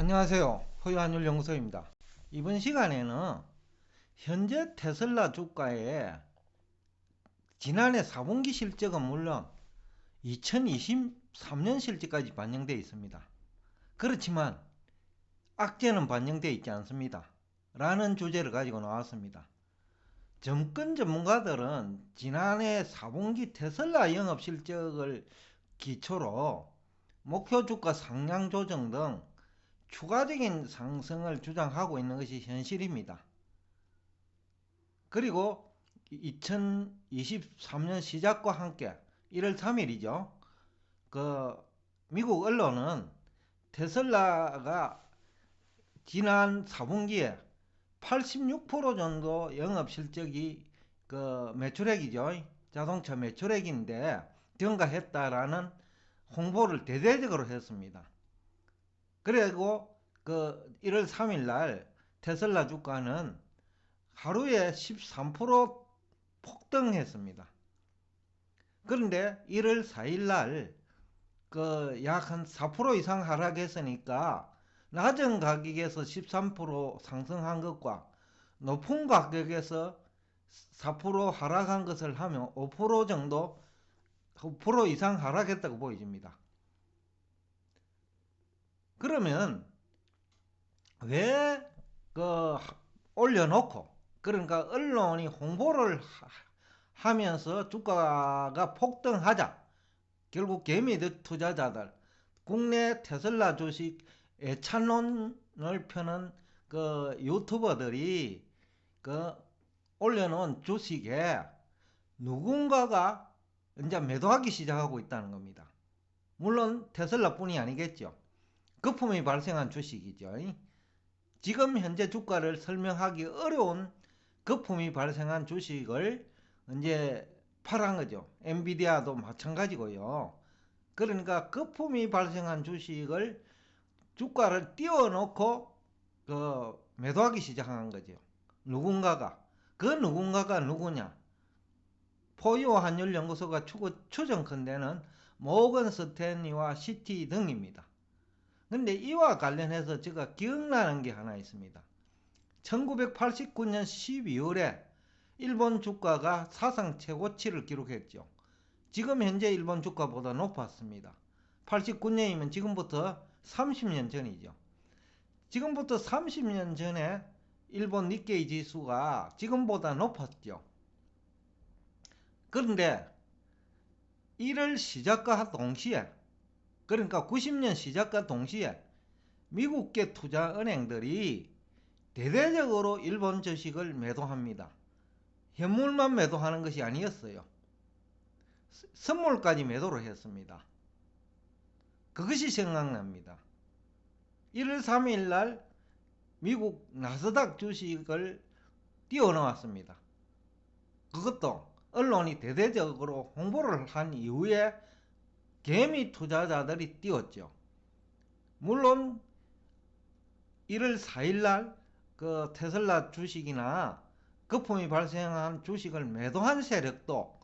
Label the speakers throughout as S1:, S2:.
S1: 안녕하세요. 호유환율연구소입니다. 이번 시간에는 현재 테슬라 주가의 지난해 4분기 실적은 물론 2023년 실적까지 반영되어 있습니다. 그렇지만 악재는 반영되어 있지 않습니다. 라는 주제를 가지고 나왔습니다. 정권 전문가들은 지난해 4분기 테슬라 영업 실적을 기초로 목표 주가 상향 조정 등 추가적인 상승을 주장하고 있는 것이 현실입니다. 그리고 2023년 시작과 함께 1월 3일이죠. 미국 언론은 테슬라가 지난 4분기에 86% 정도 영업 실적이 매출액이죠. 자동차 매출액인데 증가했다라는 홍보를 대대적으로 했습니다. 그리고 1월 3일 날 테슬라 주가는 하루에 13% 폭등했습니다. 그런데 1월 4일 날 약 한 4% 이상 하락했으니까 낮은 가격에서 13% 상승한 것과 높은 가격에서 4% 하락한 것을 하면 5% 정도 5% 이상 하락했다고 보여집니다. 그러면 왜 올려놓고, 그러니까 언론이 홍보를 하면서 주가가 폭등하자 결국 개미 투자자들, 국내 테슬라 주식 애찬론을 펴는 유튜버들이 올려놓은 주식에 누군가가 이제 매도하기 시작하고 있다는 겁니다. 물론 테슬라뿐이 아니겠죠. 거품이 발생한 주식이죠. 지금 현재 주가를 설명하기 어려운 거품이 발생한 주식을 이제 팔은 거죠. 엔비디아도 마찬가지고요. 그러니까 거품이 발생한 주식을 주가를 띄워놓고 매도하기 시작한 거죠. 누군가가. 그 누군가가 누구냐? 포유환율연구소가 추정컨대는 모건 스탠리와 시티 등입니다. 근데 이와 관련해서 제가 기억나는 게 하나 있습니다. 1989년 12월에 일본 주가가 사상 최고치를 기록했죠. 지금 현재 일본 주가보다 높았습니다. 89년이면 지금부터 30년 전이죠. 지금부터 30년 전에 일본 니케이 지수가 지금보다 높았죠. 그런데 이를 시작과 동시에, 그러니까 90년 시작과 동시에 미국계 투자은행들이 대대적으로 일본 주식을 매도합니다. 현물만 매도하는 것이 아니었어요. 선물까지 매도를 했습니다. 그것이 생각납니다. 1월 3일 날 미국 나스닥 주식을 띄워놓았습니다. 그것도 언론이 대대적으로 홍보를 한 이후에 개미 투자자들이 띄웠죠. 물론 1월 4일 날 테슬라 주식이나 거품이 발생한 주식을 매도한 세력도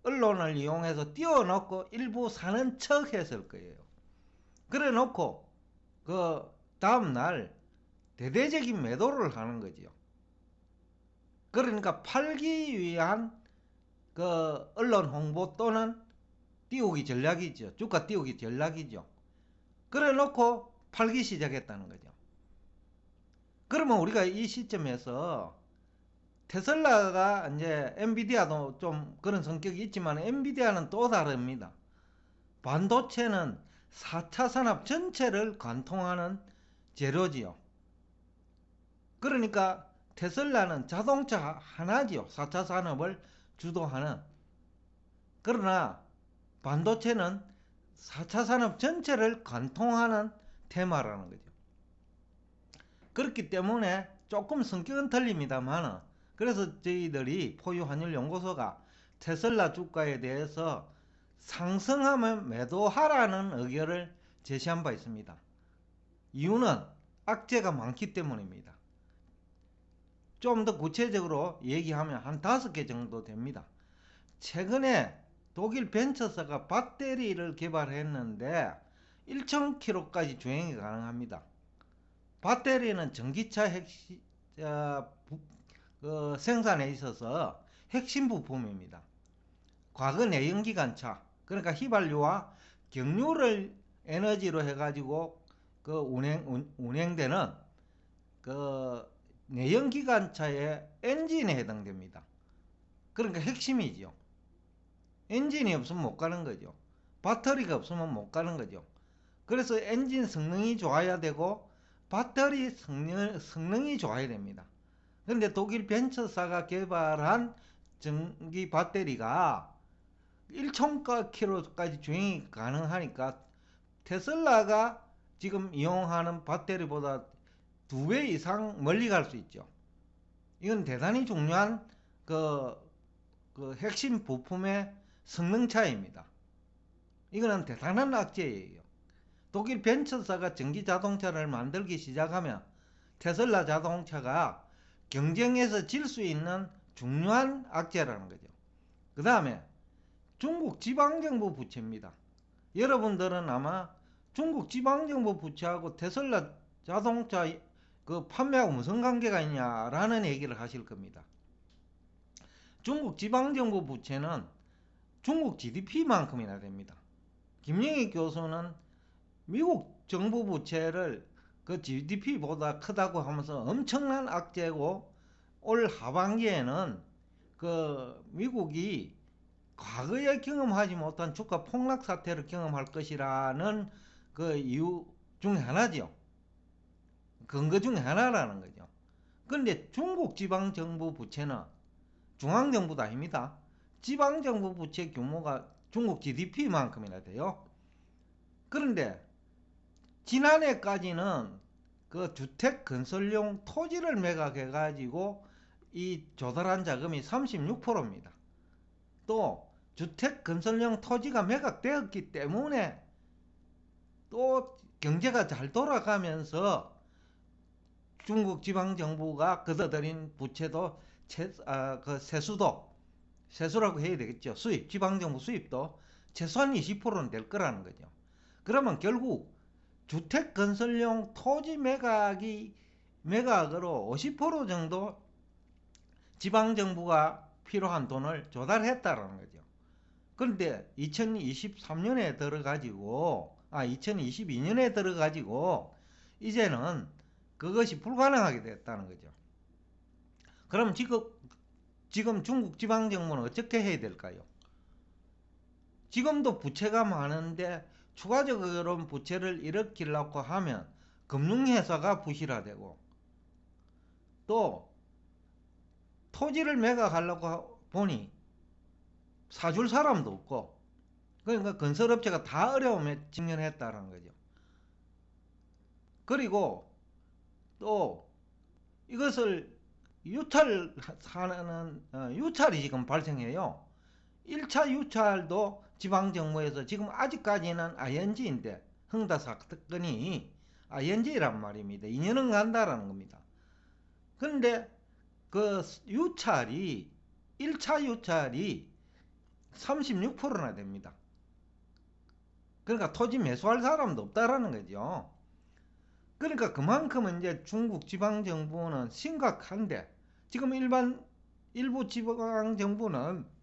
S1: 언론을 이용해서 띄워놓고 일부 사는 척 했을 거예요. 그래 놓고 다음날 대대적인 매도를 하는 거죠. 그러니까 팔기 위한 언론 홍보 또는 띄우기 전략이죠. 주가 띄우기 전략이죠. 그래 놓고 팔기 시작했다는 거죠. 그러면 우리가 이 시점에서 테슬라가 이제 엔비디아도 좀 그런 성격이 있지만 엔비디아는 또 다릅니다. 반도체는 4차 산업 전체를 관통하는 재료지요. 그러니까 테슬라는 자동차 하나지요. 4차 산업을 주도하는. 그러나 반도체는 4차 산업 전체를 관통하는 테마라는 거죠. 그렇기 때문에 조금 성격은 틀립니다만, 그래서 저희들이 포유환율연구소가 테슬라 주가에 대해서 상승하면 매도하라는 의견을 제시한 바 있습니다. 이유는 악재가 많기 때문입니다. 좀 더 구체적으로 얘기하면 한 5개 정도 됩니다. 최근에 독일 벤처사가 배터리를 개발했는데 1000km까지 주행이 가능합니다. 배터리는 전기차 생산에 있어서 핵심 부품입니다. 과거 내연기관차, 그러니까 휘발유와 경유를 에너지로 해가지고 운행되는 내연기관차의 엔진에 해당됩니다. 그러니까 핵심이죠. 엔진이 없으면 못 가는 거죠. 배터리가 없으면 못 가는 거죠. 그래서 엔진 성능이 좋아야 되고 배터리 성능이 좋아야 됩니다. 근데 독일 벤처사가 개발한 전기 배터리가 1000km까지 주행이 가능하니까 테슬라가 지금 이용하는 배터리보다 2배 이상 멀리 갈 수 있죠. 이건 대단히 중요한 핵심 부품의 성능 차이입니다. 이거는 대단한 악재예요. 독일 벤처사가 전기 자동차를 만들기 시작하면 테슬라 자동차가 경쟁에서 질 수 있는 중요한 악재라는 거죠. 그 다음에 중국 지방정부 부채입니다. 여러분들은 아마 중국 지방정부 부채하고 테슬라 자동차 판매하고 무슨 관계가 있냐라는 얘기를 하실 겁니다. 중국 지방정부 부채는 중국 GDP만큼이나 됩니다. 김영희 교수는 미국 정부 부채를 그 GDP보다 크다고 하면서 엄청난 악재고, 올 하반기에는 미국이 과거에 경험하지 못한 주가 폭락 사태를 경험할 것이라는 이유 중에 하나죠. 근거 중에 하나라는 거죠. 그런데 중국 지방정부 부채는 중앙정부도 아닙니다. 지방정부 부채 규모가 중국 GDP만큼이나 돼요. 그런데 지난해까지는 주택 건설용 토지를 매각해가지고 이 조달한 자금이 36%입니다. 또 주택 건설용 토지가 매각되었기 때문에 또 경제가 잘 돌아가면서 중국 지방정부가 걷어들인 부채도 세수라고 해야 되겠죠. 지방정부 수입도 최소한 20%는 될 거라는 거죠. 그러면 결국 주택 건설용 토지 매각으로 50% 정도 지방정부가 필요한 돈을 조달했다라는 거죠. 그런데 2022년에 들어가지고 이제는 그것이 불가능하게 됐다는 거죠. 그럼 지금 중국 지방정부는 어떻게 해야 될까요? 지금도 부채가 많은데 추가적으로 부채를 일으키려고 하면 금융회사가 부실화되고, 또 토지를 매각하려고 보니 사줄 사람도 없고, 그러니까 건설업체가 다 어려움에 직면했다는 거죠. 그리고 또 이것을 유찰이 지금 발생해요. 1차 유찰도 지방정부에서 지금 아직까지는 ING인데, 흥다 사건이 ING란 말입니다. 2년은 간다라는 겁니다. 그런데 1차 유찰이 36%나 됩니다. 그러니까 토지 매수할 사람도 없다라는 거죠. 그러니까 그만큼 이제 중국 지방정부는 심각한데, 지금 일부 지방정부는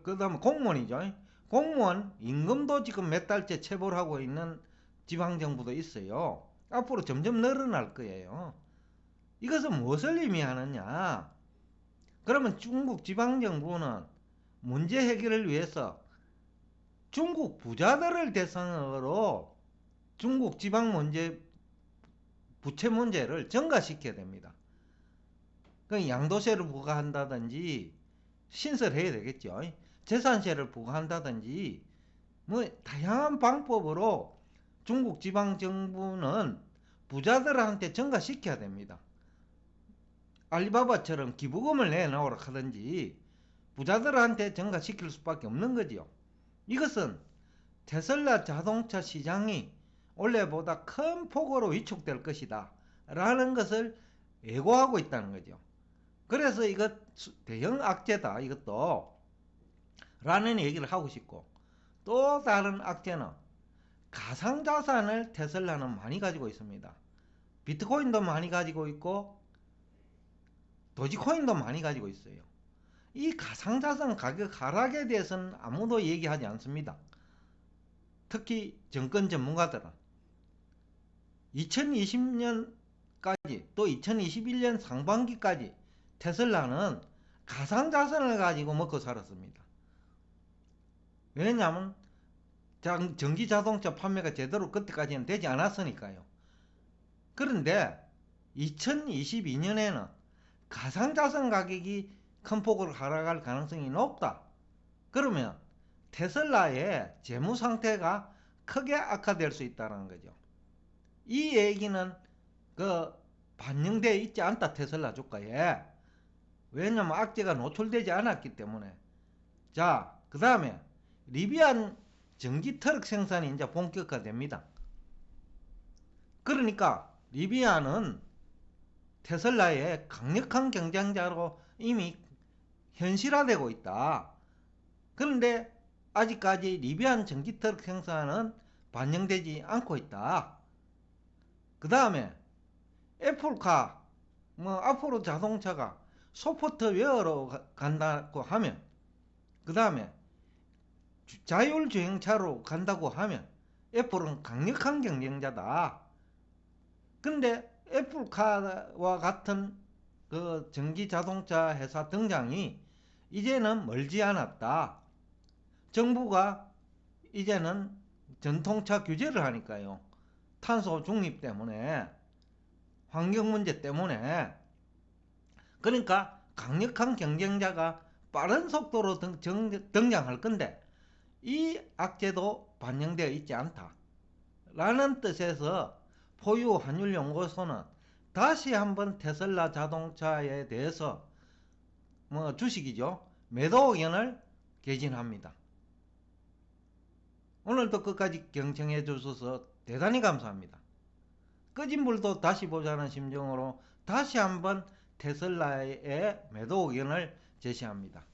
S1: 그다음에 공무원이죠. 공무원 임금도 지금 몇 달째 체불하고 있는 지방정부도 있어요. 앞으로 점점 늘어날 거예요. 이것은 무엇을 의미하느냐? 그러면 중국 지방정부는 문제 해결을 위해서 중국 부자들을 대상으로 중국 지방 부채 문제를 전가시켜야 됩니다. 양도세를 부과한다든지 신설해야 되겠죠. 재산세를 부과한다든지 다양한 방법으로 중국 지방정부는 부자들한테 전가시켜야 됩니다. 알리바바처럼 기부금을 내놓으라 하든지 부자들한테 전가시킬 수밖에 없는 거죠. 이것은 테슬라 자동차 시장이 원래보다 큰 폭으로 위축될 것이다 라는 것을 예고하고 있다는 거죠. 그래서 이것 대형 악재다 이것도 라는 얘기를 하고 싶고, 또 다른 악재는 가상자산을 테슬라는 많이 가지고 있습니다. 비트코인도 많이 가지고 있고 도지코인도 많이 가지고 있어요. 이 가상자산 가격 하락에 대해서는 아무도 얘기하지 않습니다. 특히 정권 전문가들은 2020년까지 또 2021년 상반기까지 테슬라는 가상자산을 가지고 먹고 살았습니다. 왜냐하면 전기자동차 판매가 제대로 그때까지는 되지 않았으니까요. 그런데 2022년에는 가상자산 가격이 큰 폭으로 하락할 가능성이 높다. 그러면 테슬라의 재무 상태가 크게 악화될 수 있다는 거죠. 이 얘기는 반영되어 있지 않다, 테슬라 주가에. 왜냐면 악재가 노출되지 않았기 때문에. 자, 그 다음에 리비안 전기 트럭 생산이 이제 본격화됩니다. 그러니까 리비안은 테슬라의 강력한 경쟁자로 이미 현실화되고 있다. 그런데 아직까지 리비안 전기 트럭 생산은 반영되지 않고 있다. 그 다음에 애플카, 앞으로 자동차가 소프트웨어로 간다고 하면, 그 다음에 자율주행차로 간다고 하면 애플은 강력한 경쟁자다. 근데 애플카와 같은 그 전기자동차 회사 등장이 이제는 멀지 않았다. 정부가 이제는 전통차 규제를 하니까요. 탄소 중립 때문에, 환경 문제 때문에. 그러니까 강력한 경쟁자가 빠른 속도로 등장할 건데 이 악재도 반영되어 있지 않다 라는 뜻에서 포유 환율연구소는 다시 한번 테슬라 자동차에 대해서 주식이죠, 매도 의견을 개진합니다. 오늘도 끝까지 경청해 주셔서 대단히 감사합니다. 꺼진 불도 다시 보자는 심정으로 다시 한번 테슬라의 매도 의견을 제시합니다.